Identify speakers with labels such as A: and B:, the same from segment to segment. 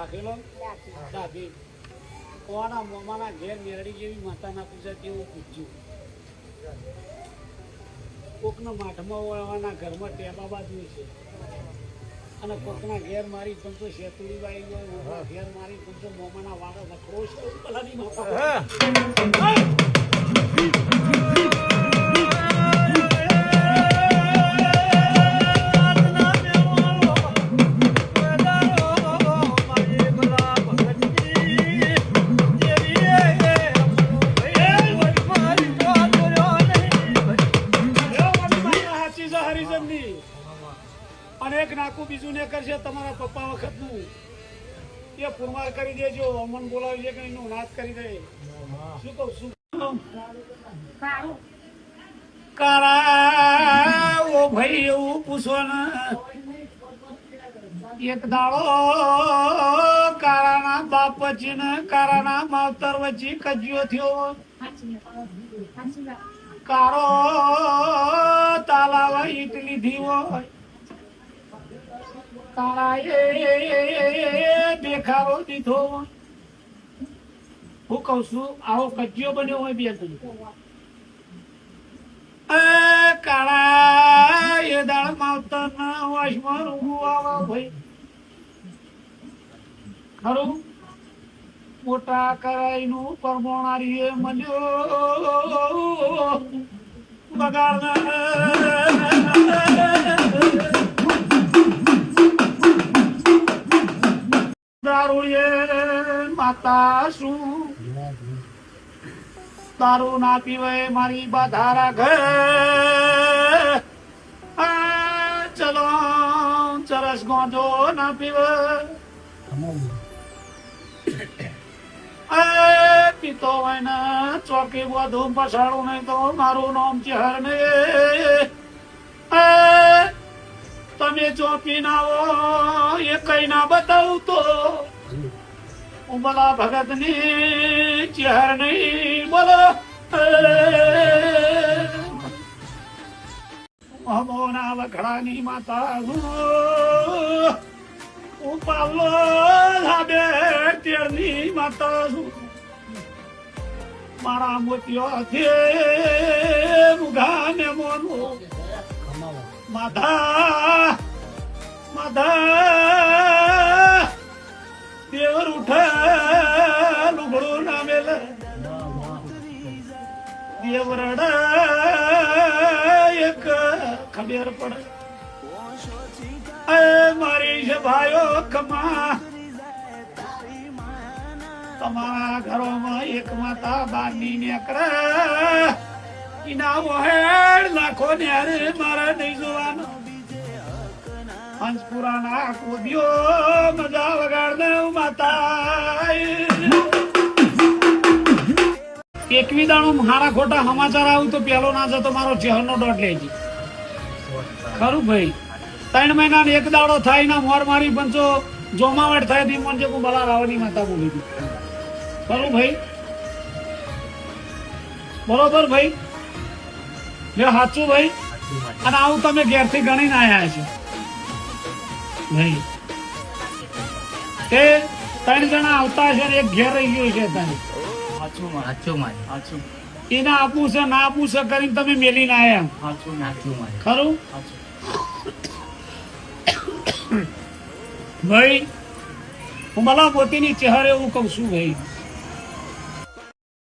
A: રાખેલો દાદી કોના મોમાના ઘેર મેરડી જેવી માતાના પૂજા તેવું પૂછ્યું કોકના માઠમાં વળવાના ઘરમાં ટેબા બાજુ છે અને કોકના ઘેર મારી પંચો શેતુડી બાઈ હોય ઘેર મારી પંચો મોમાના વાળા વખરો છે ભલાની માતા અનેક નાકું બીજું ને કરશે તમારા પપ્પા વખત નું એ પુરમાર કરી દેજો અમન બોલાવી કે એનું નાશ કરી દે શું કહું શું કારા ઓ ભાઈ એવું પૂછો ને એક દાડો કારાના બાપ વચ્ચે ને કારાના માવતર વચ્ચે કજિયો થયો કારો તાલાવા ઈટ લીધી હોય કાળાએ દેખાડો દીધો હું કઉ છું આવો કજિયો બન્યો હોય બે કાળા એ દાળ માવતર ના વાસમાં રૂગું આવા ભાઈ ખરું મોટા કરાઈ નું પરમોણારી મળ્યો બગાડ દારૂએ માતા શું દારૂ ના પીવે મારી બાધારા ઘર ચલો ચરસ ગોંધો ના પીવે પીતો હોય ને ચોકી બધું પછાડું નહીં તો મારું નામ ચહેર ને તમે ચોપી ના હો એ કઈ ના બતાવું તો ઉમલા ભગત ની ચહેર નહીં બોલો અમોના વખડાની માતા ઉપાલો લાગે તેરની માતા મારા મોતિયો છે મુગા ને મોનું માધા માધા દેવર ઉઠે લુગડું ના મેલ દેવરડ એક ખબર પડે મારી છે ભાઈઓ કમા તમારા ઘરોમાં એક માતા બારની નીકળે ઇના વહેડ લાખો ને અરે મારા નહીં જોવાનો હંસપુરા ના કૂદ્યો મજા વગાડને માતા એકવી દાણું હારા ખોટા સમાચાર આવું તો પેલો ના જતો મારો ચહેરનો દોઢ લેજી ખરું ભાઈ 3 મહિના એક દાડો થાય ના મોર મારી પંચો જોમાવટ થાય તી મન જે હું બલા રાવની માતા બોલી હતી ખરું ભાઈ બરોબર ભાઈ લે સાચું ભાઈ અને આવું તમે ઘેરથી ગણીને આયા છો ભાઈ તે 3 જણા આવતા છે ને એક ઘેર રહી ગયો છે એને આપવું છે ના આપવું છે કરીને તમે મેલીને આયા ખરું ભાઈ હું ભલા પોતીની ચહેરે એવું કઉ છું ભાઈ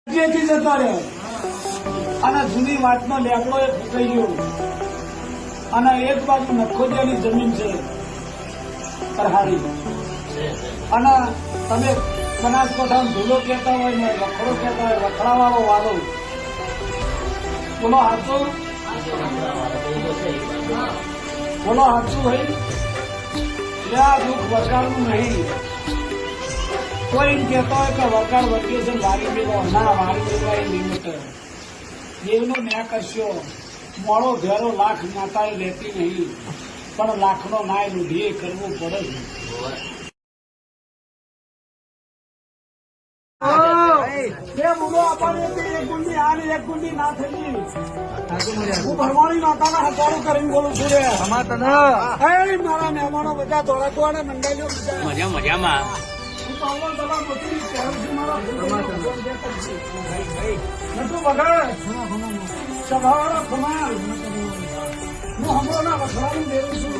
A: જેથી જતા રહ્યો અને જૂની વાતનો લેકડો એ ફૂકાઈ ગયો અને એક બાજુ નખોદિયાની જમીન છે કરહાડી અને તમે બનાસકાંઠામાં ધૂલો કહેતા હોય ને વખડો કહેતા હોય વખડાવાળો વાળો બોલો હાચું બોલો હાચું ભાઈ આ દુઃખ વરગાડનું નહીં કોઈ એમ કહેતો હોય કે વરગાડ વધ્યો છે વારી મેળો ના વારી મેળવા એ નિમિત્ત દેવનો ન્યાય કરશો મોડો ઘેરો લાખ માતાએ લેતી નહીં પણ લાખનો નાય રૂઢીએ કરવું પડે એક ગુંડી ના થઈ હું ભરવાણી માતાના હજારો કરીને બોલું છું રે મારા મહેમાનો બધા ધોળા મંડાઈઓ
B: મજામાં
A: પાવલો દવા મોટી શહેરથી મારા નતું બગાડ સભાવાળા ખમાલ હું હમણાં વખડાવી દેવું છું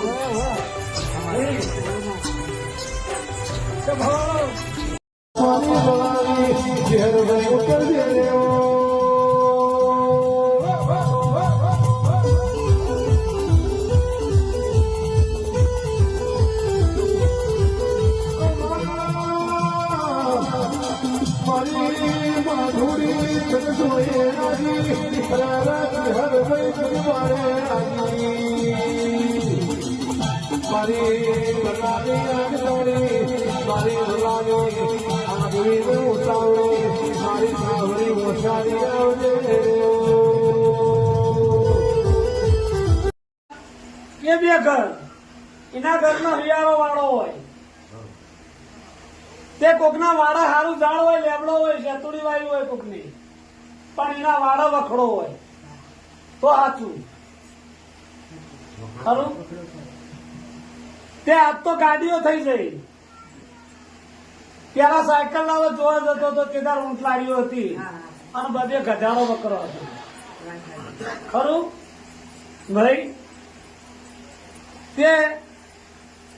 A: કે બે ઘર એના ઘરનો હિયારો વાળો હોય તે કોકના વાડા સારું ઝાડ હોય લેબડો હોય શેતુડી વાયુ હોય કોકની પણ એના વાડા વખડો હોય તો સાચું ખરું તે આજ તો ગાડીઓ થઈ જઈ પેલા સાયકલ લાવો જોવા જતો તો કેદાર ઊંટલાડીઓ હતી અને બધે ગધાડો વકરો હતો ખરું ભાઈ તે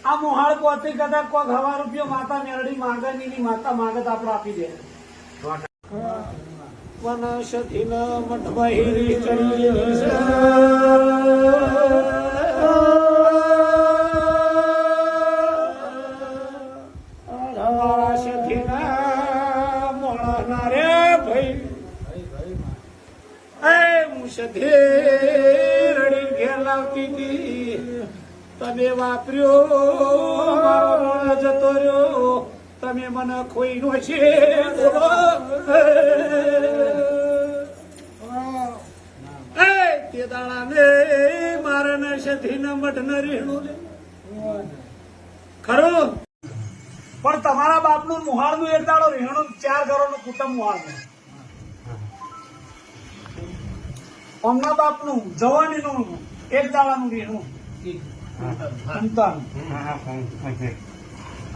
A: આ મોહાળ પોતી કદાચ કોક હવા રૂપિયો માતા મેરડી માંગે ની માતા માંગત આપડે આપી દે વનસ્પતિ મઠભાઈ રડી ઘેર લાવતી હતી તમે વાપર્યો મારો મોણ જતો રહ્યો તમે મને ખોઈ નો છે તે દાડા ને મારે ને સધી ને મઠ ને રેણું ખરું પણ તમારા બાપનું મુહાળનું એક દાડો રેણું 4 ઘરોનું કુટુંબ મુહાળનું અમના બાપનું જવાનીનું એક દાડાનું રેણું સંતાન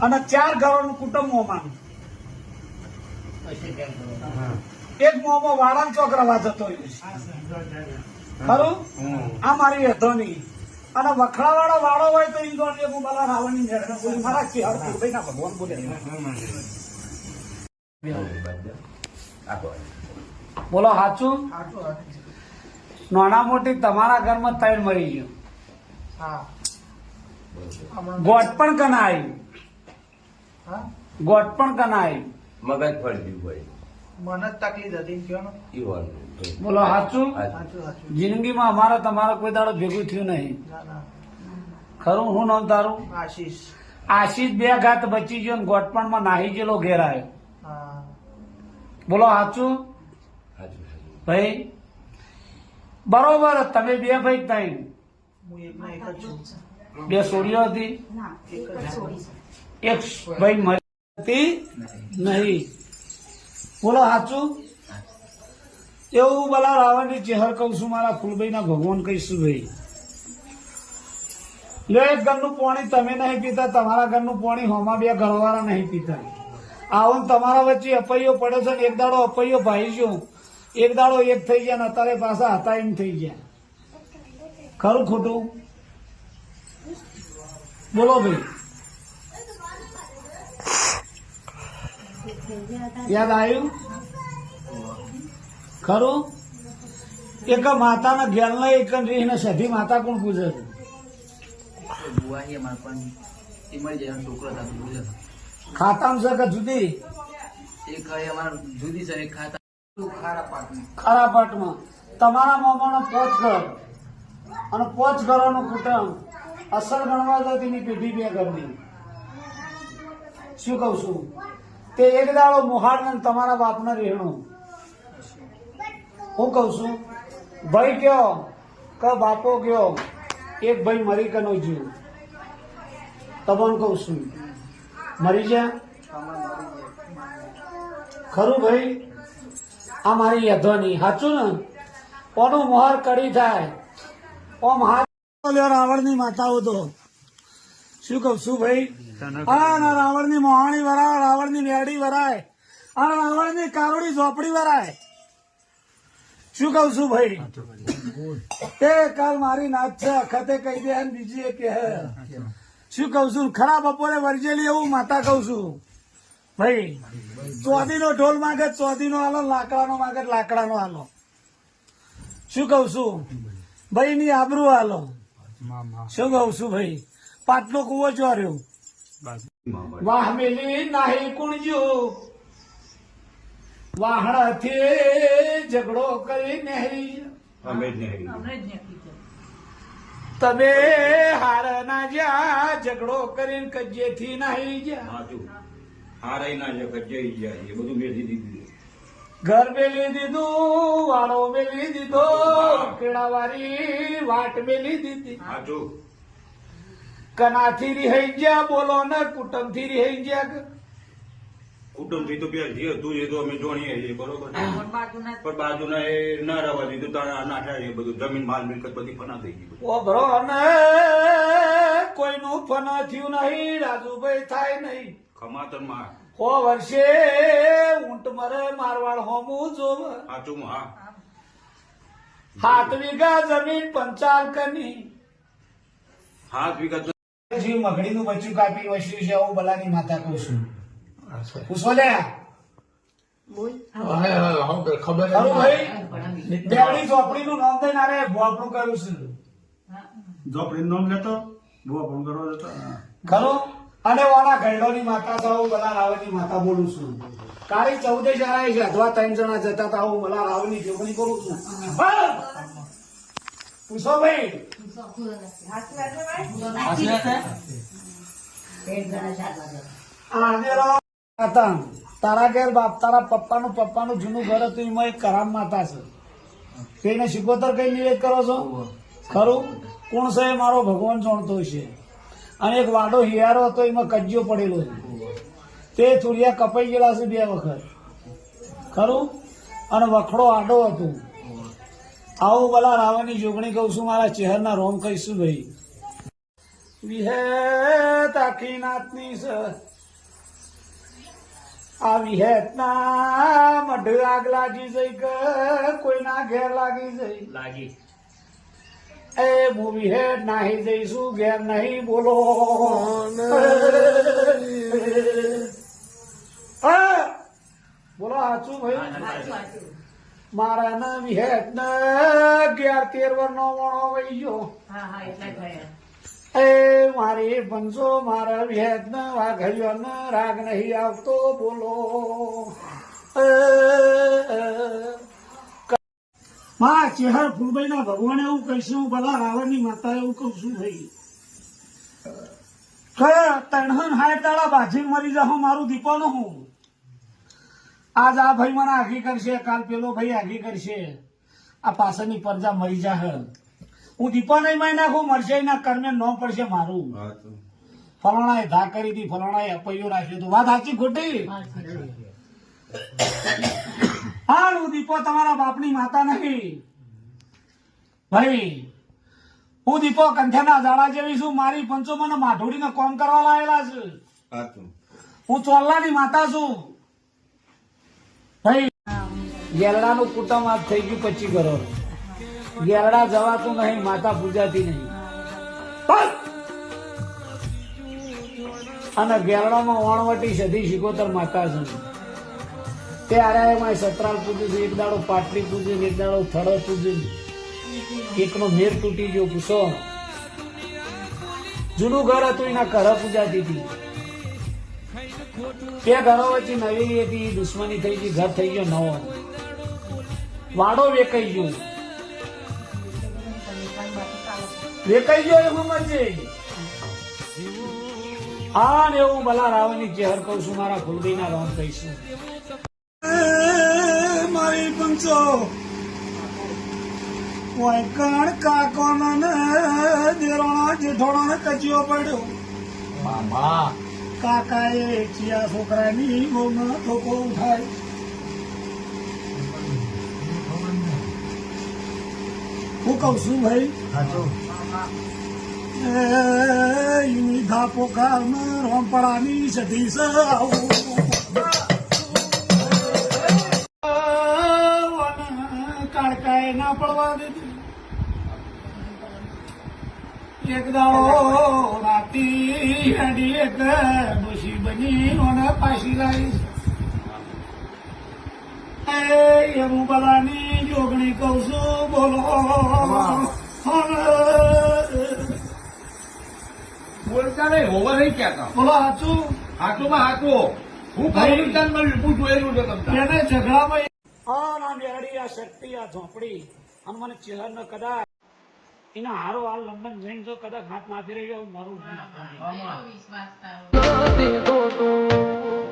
A: અને 4 ઘરોનું કુટુંબ મોમાનું એક મોમો વાળા ચોક રવા જતો ખરું આ મારી અધોની અને વખડાવાળો વાળો હોય તો ઈ ગોળ હું બલા રાવણની મેળે બોલી મારા કે હર ભાઈ ના ભગવાન બોલે બોલો સાચું નાના મોટી તમારા ઘરમાં 3 મરી ગયું ગોટ પણ કના આવ્યું ગોટ પણ કના આવ્યું
B: મગજ ફળ્યું ભાઈ
C: મને જ તકલીફ હતી કયો
A: બોલો સાચું જિંદગીમાં અમારે તમારે કોઈ દાડો ભેગું થયું નહીં ખરું હું નામ તારું
C: આશીષ
A: આશીષ 2 ઘાત બચી ગયો ને ગોટપણમાં નાહી ગયેલો ઘેર આવ્યો બોલો સાચું ભાઈ બરોબર તમે 2 ભાઈ 3
C: હું એકના એક જ છું
A: 2 છોડીઓ હતી એક ભાઈ મરી હતી નહીં બોલો સાચું એવું બલા રાવણની ચહેર કહું છું મારા ફૂલભાઈ ના ભગવાન કહીશું ભાઈ લો એક ઘરનું પાણી તમે નહીં પીતા તમારા ઘરનું પાણી હોમાં 2 ઘરવાળા નહીં પીતા આવું તમારા વચ્ચે અપૈયો પડે છે ને એક દાડો અપૈયો ભાઈ છું એક દાડો એક થઈ ગયા ને અત્યારે પાછા હતા એમ થઈ ગયા ખરું ખોટું બોલો ભાઈ યાદ આવ્યું ખરું એક માતાના ઘેરના એક રીને સધી માતા કોણ પૂછે છે ખાતામાં છે કે જુદી
B: જુદી છે ખાતા
A: ખરા પાટમાં તમારા મામાનો 5 ઘર અને 5 ઘરોનું કુટુંબ અસર ગણવા તો તેની પેઢી 2 ઘરની શું કઉ છું તે એક દાડો મુહાડ ને તમારા બાપને રહેણું હું કઉ છું ભાઈ કયો કે બાપો કયો એક ભાઈ મરી કે નો જીવ તમને કઉ છું મરી જા ખરું ભાઈ આ મારી યધોની સાચું ને કોનું મોહર કડી થાય ઓમ હાથ રાવણની માતાઓ તો શું કઉ છું ભાઈ? આ રાવણ ની મોહાણી વરાય, રાવણ ની મેરડી વરાય, આ રાવણ ની કારોડી ઝોપડી વરાય. શું કઉ છું ભાઈ? એ કાલ મારી નાચ છે, અખતે કહી દે અને બીજી એ કે શું કઉ છું? ખરા બપોરે વરજેલી એવું માતા કઉ છું ભાઈ. ચોધી નો ઢોલ માંગે ચોધી નો હાલો, લાકડા નો માંગે લાકડા નો હાલો. શું કઉ છું ભાઈ? ની આબરૂ હાલો. શું કઉ છું ભાઈ? પાટલો કુવો ચોર્યો. વાહ મેલી નાહી કુણજો, વાહણાથી ઝઘડો કરી નહેરી. તમે હાર ના જ્યાં ઝઘડો કરીને કજેથી નાહી જ્યાં. ઘર મેલી દીધું, વાળો મેલી દીધો, કેળાવાળી વાટ મેલી દીધી. કનાથી રિહાઈ ગયા બોલો ને કુટુંબ થી રિહાઈ ગયા.
B: કુટુંબ થી તો બે જે હતું એ તો અમે જોણીએ છીએ બરોબર, પણ બાજુના એ ના રહેવા દીધું તો ના થાય. એ બધું જમીન માલ મિલકત બધી ફના થઈ ગઈ.
A: ઓ બ્રો ને કોઈનું ફના થયું નહીં, રાજુભાઈ થાય નહીં.
B: ખમાતર માં
A: હો વર્ષે ઊંટ મરે મારવાડ હોમું જોવ.
B: સાચું હા.
A: 7 વીઘા જમીન 55 ની
B: 7 વીઘા
A: જીવ મગડીનું બચ્ચું કાપી વસ્યું છે. હું બલાની માતા કહું છું. પૂછો લે ખરું ભાઈ? બેવડી ચોપડીનું નામ દઈને આરે ભોપડું કરું છું.
B: ઝોપડીનું નામ લેતો ભૂવા પણ કરવા જતો
A: ખરું? અને ઓના ગયડોની માતા છે, હું બલા રાવની માતા બોલું છું. કાળી 14 જણા છે, અથવા 3 જણા જતા હતા. હું બલા રાવની જોગણી કરું છું. પૂછો ભાઈ. તારા ઘેર બાપ તારા પપ્પાનું જૂનું ઘર હતું, એમાં એક કરામ માતા છે. તેને શિકોતર કઈ નિવેદ કરો છો? ખરું? કોણ છે? મારો ભગવાન જાણતો છે. અને એક વાડો હિયારો હતો, એમાં કજ્જો પડેલો છે. તે થોડિયા કપાઈ ગયેલા છે 2 વખત. ખરું? અને વખડો આડો હતો. આવું બલા રાવણની જોગણી કઉ છું. મારા ચહેરના રોમ કહીશું ભાઈ. વિહેત આખી નાતની છે. આ વિહેત ના મઢ આગ લાગી જઈ કે કોઈના ઘેર લાગી જઈ લાગી. એ હું વિહેત નાહી જઈશું, ઘેર નહીં બોલો. બોલો સાચું ભાઈ? મારા ના વિહેત ને 11-13 વર્ષનો મોણો વહી ગયો. એ મારી પંચો મારા વિહેત ને વાઘરિયો ને રાગ નહીં આવતો બોલો. મારા ચેહર ફૂલભાઈ ના ભગવાન એવું કહીશું, ભલા રાવણ ની માતા એવું કઉ છું ભાઈ. 360 દાડા બાજી મરી જાઉં મારું દીપોનું હું. આજ આ ભાઈ મને આગી કરશે, કાલ પેલો ભાઈ આગી કરશે. આ પાછળની પરજા મરી જાહે. હું દીપો નહીં મારી નાખું, મરશે ના કર્મે ન પડશે મારું. ફલાણાએ ધા કરી હતી, ફલાણાએ અપૈયો રાખ્યો હતું. વાત સાચી ખોટી? હા, હું દીપો તમારા બાપની માતા નહીં ભાઈ. હું દીપો કંઠેના ઝાડા જેવી છું. મારી પંચો મને માઠોડીને કોમ કરવા લાયેલા છે. હું ચોલ્લાની માતા છું ભાઈ. ગેરડાનું કુટુંબ આજ થઈ ગયું 25 કરોડ. ગેરડા જવાતું નહીં, માતા પૂજાતી નહીં. અને ગેરડામાં વણવટી સધી શિકોતર માતા છે. તે આરાયમાં સતરાલ પૂજ્યું છે, એક દાડો પાટલી પૂજ્યું, એક દાડો થડો પૂજ્યું, એકનો મેર તૂટી ગયો. પૂછો જૂનું ઘર હતું એના ઘર પૂજાતી હતી. 2 ઘરો વચ્ચે નવી હતી, દુશ્મની થઈ ગઈ, ઘર થઈ ગયો નવો. વાડો વેકાઈ ગયો. વેકાઈ ગયો એવું મરજે. હા ને એવું ભલા રાવણની ચહેર કઉ છું. મારા ફૂલભાઈ ના રોમ કહીશું. મારી પંચો કણ કાકો ને દેરોણા જેઠોણા કચિયો પડ્યો. કાકા એ ચિયા છોકરાની બહુ ઠોકો ઉઠાય. હું કઉ છું ભાઈ. એની ધાપો કામ રોમપડાની સધી આવું કાળકાએ ના પડવા દીધું એક દાડો રાતી હેડી એક ડોશી બની ઓને પાછી લાવી એનું બધાની જોગણી કહું છું બોલો
D: બોલતા નહીં હોવા નહીં ક્યાં
A: બોલો સાચું
D: હાથુમાં હાથું હું પાકિસ્તાન માં લીધું જોયેલું છે તમને
A: એને ઝઘડામાં ના બેડી આ શક્તિ આ ઝોપડી અને મને ચહેર ન કદાચ એના હારો હાલ લંડન જઈને જો કદાચ હાથ નાખી રહી મારું
E: વિશ્વાસ તારો